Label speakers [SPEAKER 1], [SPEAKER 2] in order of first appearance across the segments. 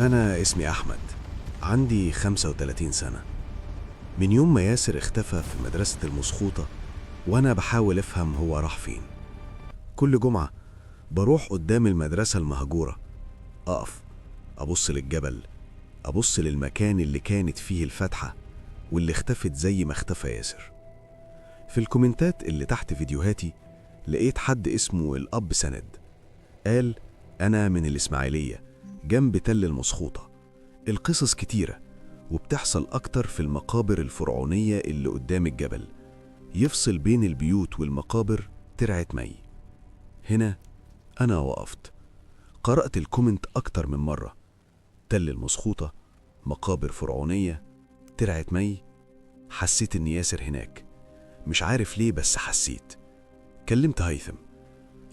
[SPEAKER 1] أنا اسمي أحمد، عندي 35 سنة. من يوم ما ياسر اختفى في مدرسة المسخوطة وأنا بحاول أفهم هو راح فين. كل جمعة بروح قدام المدرسة المهجورة، أقف أبص للجبل، أبص للمكان اللي كانت فيه الفتحة واللي اختفت زي ما اختفى ياسر. في الكومنتات اللي تحت فيديوهاتي لقيت حد اسمه الأب سند، قال أنا من الإسماعيلية جنب تل المسخوطة. القصص كتيرة وبتحصل أكتر في المقابر الفرعونية اللي قدام الجبل، يفصل بين البيوت والمقابر ترعة مي. هنا أنا وقفت، قرأت الكومنت أكتر من مرة، تل المسخوطة، مقابر فرعونية، ترعة مي. حسيت إن ياسر هناك، مش عارف ليه بس حسيت. كلمت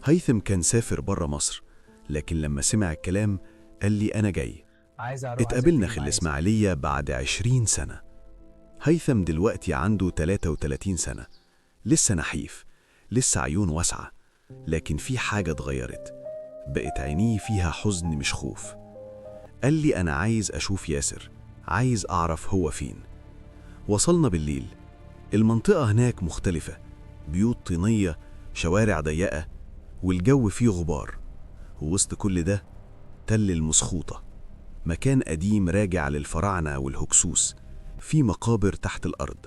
[SPEAKER 1] هيثم كان سافر برا مصر، لكن لما سمع الكلام قال لي أنا جاي. اتقابلنا في الإسماعيلية بعد 20 سنة. هيثم دلوقتي عنده 33 سنة، لسه نحيف، لسه عيون واسعة، لكن في حاجة اتغيرت، بقت عينيه فيها حزن مش خوف. قال لي أنا عايز أشوف ياسر، عايز أعرف هو فين. وصلنا بالليل، المنطقة هناك مختلفة، بيوت طينية، شوارع ضيقة، والجو فيه غبار. ووسط كل ده تل المسخوطة، مكان قديم راجع للفراعنة والهكسوس، في مقابر تحت الأرض.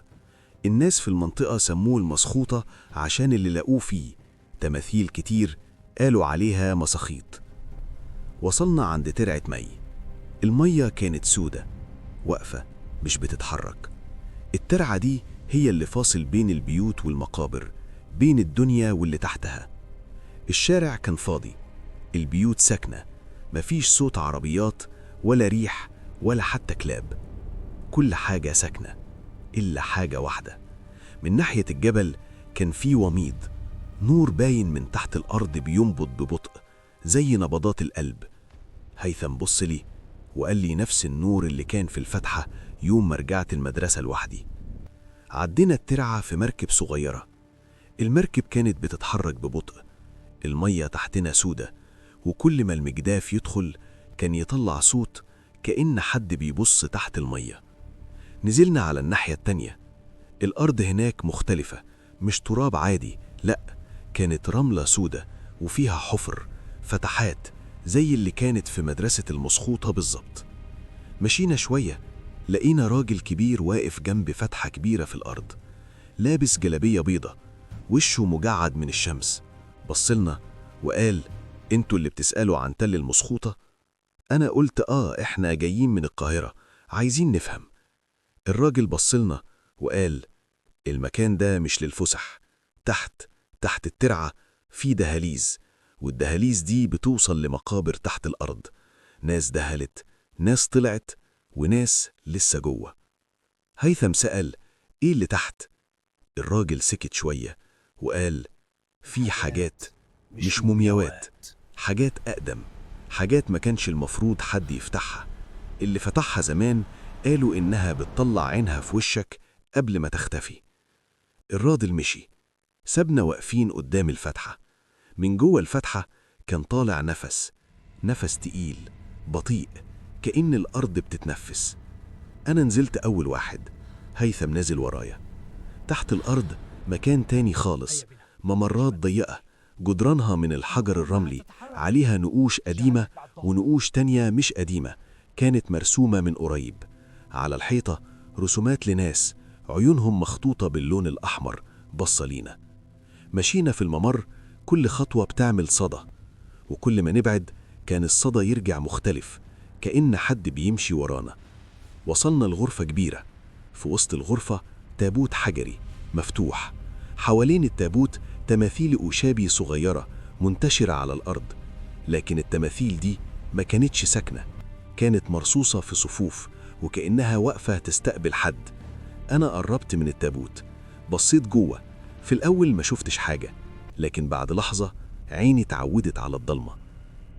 [SPEAKER 1] الناس في المنطقة سموه المسخوطة عشان اللي لقوه فيه تماثيل كتير، قالوا عليها مساخيط. وصلنا عند ترعة مي. المية كانت سودة، واقفة مش بتتحرك. الترعة دي هي اللي فاصل بين البيوت والمقابر، بين الدنيا واللي تحتها. الشارع كان فاضي، البيوت ساكنة، مفيش صوت عربيات ولا ريح ولا حتى كلاب. كل حاجة ساكنة إلا حاجة واحدة. من ناحية الجبل كان في وميض، نور باين من تحت الأرض بينبض ببطء زي نبضات القلب. هيثم بص لي وقال لي نفس النور اللي كان في الفتحة يوم ما رجعت المدرسة لوحدي. عدينا الترعة في مركب صغيرة، المركب كانت بتتحرك ببطء، المية تحتنا سودة، وكل ما المجداف يدخل كان يطلع صوت كأن حد بيبص تحت المية. نزلنا على الناحية التانية، الأرض هناك مختلفة، مش تراب عادي، لأ، كانت رملة سودة وفيها حفر، فتحات زي اللي كانت في مدرسة المسخوطة بالظبط. مشينا شوية، لقينا راجل كبير واقف جنب فتحة كبيرة في الأرض، لابس جلابية بيضة، وشه مجعد من الشمس. بصلنا وقال انتوا اللي بتسألوا عن تل المسخوطة؟ أنا قلت إحنا جايين من القاهرة، عايزين نفهم. الراجل بصلنا وقال المكان ده مش للفسح، تحت الترعة في دهاليز، والدهاليز دي بتوصل لمقابر تحت الأرض. ناس دهلت، ناس طلعت، وناس لسه جوه. هيثم سأل إيه اللي تحت؟ الراجل سكت شوية وقال في حاجات مش مومياوات، حاجات أقدم، حاجات ما كانش المفروض حد يفتحها. اللي فتحها زمان قالوا إنها بتطلع عينها في وشك قبل ما تختفي. الراجل مشي، سابنا واقفين قدام الفتحة. من جوه الفتحة كان طالع نفس تقيل بطيء، كأن الأرض بتتنفس. أنا نزلت أول واحد، هيثم نزل ورايا. تحت الأرض مكان تاني خالص، ممرات ضيقة، جدرانها من الحجر الرملي، عليها نقوش قديمة ونقوش تانية مش قديمة، كانت مرسومة من قريب. على الحيطة رسومات لناس عيونهم مخطوطة باللون الأحمر بصة لينا. مشينا في الممر، كل خطوة بتعمل صدى، وكل ما نبعد كان الصدى يرجع مختلف، كأن حد بيمشي ورانا. وصلنا لغرفة كبيرة، في وسط الغرفة تابوت حجري مفتوح، حوالين التابوت تماثيل أوشابي صغيرة منتشرة على الأرض، لكن التماثيل دي ما كانتش ساكنة، كانت مرصوصة في صفوف وكأنها واقفة تستقبل حد. أنا قربت من التابوت، بصيت جوه، في الأول ما شفتش حاجة، لكن بعد لحظة عيني اتعودت على الضلمة.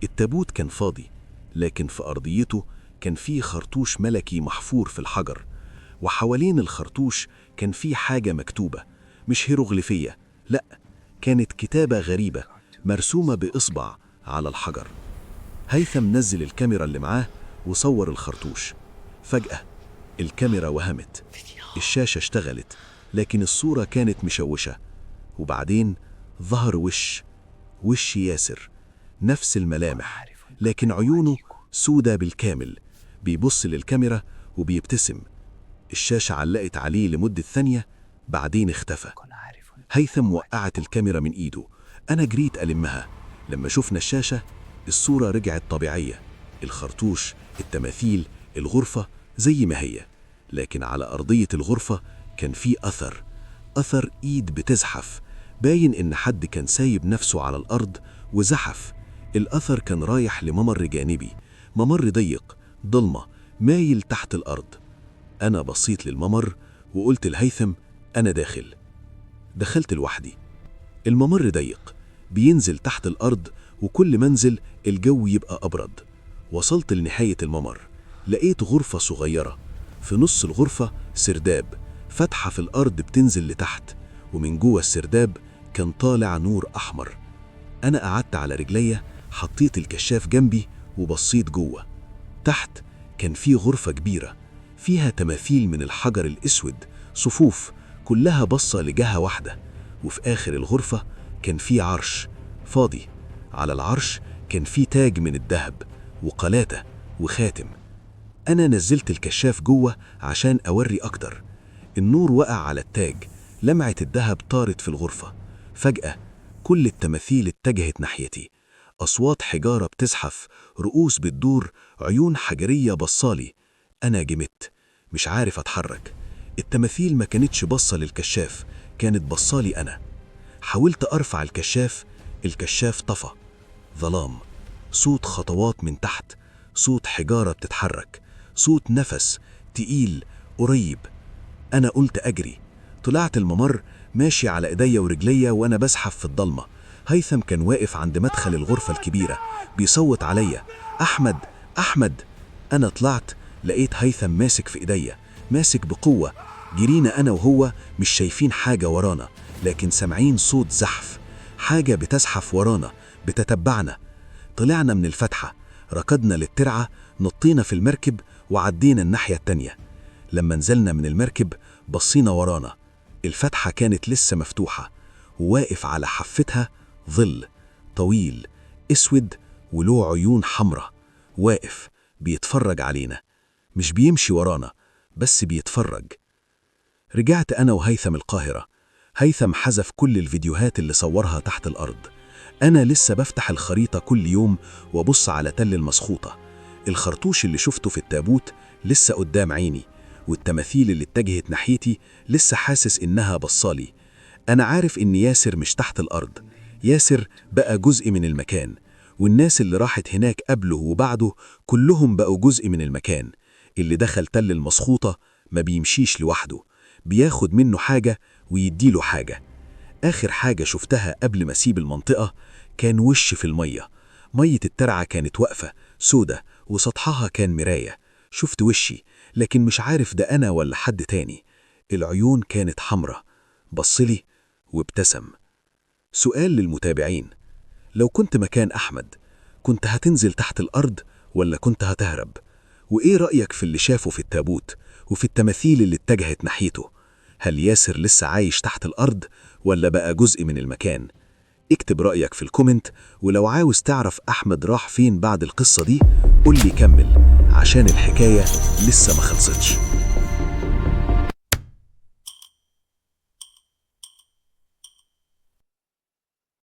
[SPEAKER 1] التابوت كان فاضي، لكن في أرضيته كان فيه خرطوش ملكي محفور في الحجر، وحوالين الخرطوش كان فيه حاجة مكتوبة، مش هيروغليفية، لأ، كانت كتابة غريبة مرسومة بإصبع على الحجر. هيثم نزل الكاميرا اللي معاه
[SPEAKER 2] وصور الخرطوش. فجأة الكاميرا وهمت، الشاشة اشتغلت، لكن الصورة كانت مشوشة. وبعدين ظهر وش ياسر، نفس الملامح، لكن عيونه سودة بالكامل، بيبص للكاميرا وبيبتسم. الشاشة علقت عليه لمدة ثانية، بعدين اختفى. هيثم وقعت الكاميرا من ايده، انا جريت ألمها. لما شفنا الشاشة الصورة رجعت طبيعية، الخرطوش، التماثيل، الغرفة زي ما هي، لكن على أرضية الغرفة كان في أثر إيد بتزحف، باين إن حد كان سايب نفسه على الأرض وزحف. الأثر كان رايح لممر جانبي، ممر ضيق ضلمة مايل تحت الأرض. أنا بصيت للممر وقلت لهيثم أنا داخل. دخلت لوحدي. الممر ضيق بينزل تحت الأرض، وكل منزل الجو يبقى أبرد. وصلت لنهاية الممر، لقيت غرفة صغيرة، في نص الغرفة سرداب، فتحة في الأرض بتنزل لتحت، ومن جوه السرداب كان طالع نور أحمر. أنا قعدت على رجليا، حطيت الكشاف جنبي وبصيت جوه. تحت كان في غرفة كبيرة فيها تماثيل من الحجر الأسود، صفوف كلها بصة لجهة واحدة. وفي آخر الغرفة كان في عرش فاضي، على العرش كان في تاج من الذهب وقلاتة وخاتم. أنا نزلت الكشاف جوه عشان أوري أكتر. النور وقع على التاج، لمعة الذهب طارت في الغرفة. فجأة كل التماثيل اتجهت ناحيتي، أصوات حجارة بتزحف، رؤوس بتدور، عيون حجرية بصالي. أنا جمدت، مش عارف أتحرك. التماثيل ما كانتش بصة للكشاف، كانت بصالي أنا. حاولت أرفع الكشاف طفى. ظلام، صوت خطوات من تحت، صوت حجارة بتتحرك، صوت نفس تقيل قريب. أنا قلت أجري، طلعت الممر ماشي على إيديا ورجليا وأنا بزحف في الضلمة. هيثم كان واقف عند مدخل الغرفة الكبيرة بيصوت عليا أحمد أحمد. أنا طلعت لقيت هيثم ماسك في إيديا، ماسك بقوة. جرينا أنا وهو، مش شايفين حاجة ورانا، لكن سامعين صوت زحف، حاجة بتزحف ورانا بتتبعنا. طلعنا من الفتحة، ركضنا للترعة، نطينا في المركب وعدينا الناحية التانية. لما نزلنا من المركب بصينا ورانا، الفتحة كانت لسه مفتوحة، وواقف على حفتها ظل طويل اسود وله عيون حمراء، واقف بيتفرج علينا، مش بيمشي ورانا بس بيتفرج. رجعت أنا وهيثم القاهرة. هيثم حذف كل الفيديوهات اللي صورها تحت الأرض. أنا لسه بفتح الخريطة كل يوم وبص على تل المسخوطة. الخرطوش اللي شفته في التابوت لسه قدام عيني، والتماثيل اللي اتجهت ناحيتي لسه حاسس إنها بصالي. أنا عارف إن ياسر مش تحت الأرض، ياسر بقى جزء من المكان، والناس اللي راحت هناك قبله وبعده كلهم بقوا جزء من المكان. اللي دخل تل المسخوطة ما بيمشيش لوحده، بياخد منه حاجة ويديله حاجة. آخر حاجة شفتها قبل ما أسيب المنطقة كان وش في المية. مية الترعة كانت واقفة سودة وسطحها كان مراية. شفت وشي، لكن مش عارف ده أنا ولا حد تاني. العيون كانت حمرة، بصلي وابتسم. سؤال للمتابعين: لو كنت مكان أحمد كنت هتنزل تحت الأرض ولا كنت هتهرب؟ وإيه رأيك في اللي شافه في التابوت وفي التماثيل اللي اتجهت ناحيته؟ هل ياسر لسه عايش تحت الأرض ولا بقى جزء من المكان؟ اكتب رأيك في الكومنت، ولو عاوز تعرف أحمد راح فين بعد القصة دي قول لي كمل، عشان الحكاية لسه ما خلصتش.